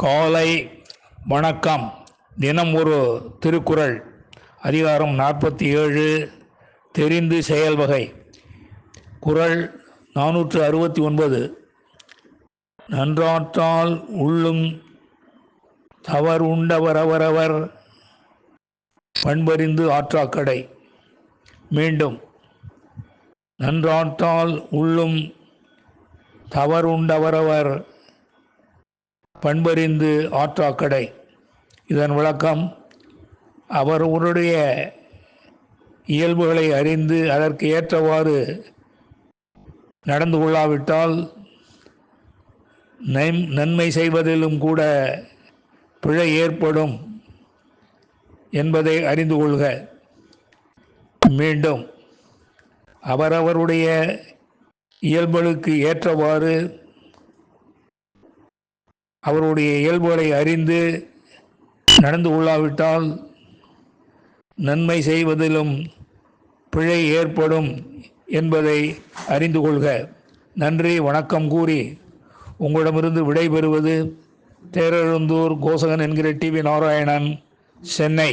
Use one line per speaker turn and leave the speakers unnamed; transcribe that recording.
காலை வணக்கம். தினம் ஒரு திருக்குறள். அதிகாரம் 47, தெரிந்து செயல்வகை. குறள் 469. நன்றாற்றால் உள்ளும் தவறுண்டவரவரவர் பண்பறிந்து ஆற்றாக்கடை. மீண்டும், நன்றாற்றால் உள்ளும் தவறுண்டவரவர் பண்பறிந்து ஆற்றாக்கடை. இதன் விளக்கம்: அவரவருடைய இயல்புகளை அறிந்து அதற்கு ஏற்றவாறு நடந்து கொள்ளாவிட்டால் நன்மை செய்வதிலும் கூட பிழை ஏற்படும் என்பதை அறிந்து கொள்க. மீண்டும், அவரவருடைய இயல்புகளுக்கு ஏற்றவாறு அவருடைய இயல்புகளை அறிந்து நடந்து கொள்ளாவிட்டால் நன்மை செய்வதிலும் பிழை ஏற்படும் என்பதை அறிந்து கொள்க. நன்றி, வணக்கம் கூறி உங்களிடமிருந்து விடைபெறுவது தேரெழுந்தூர் கோசகன் என்கிற டிவி நாராயணன், சென்னை.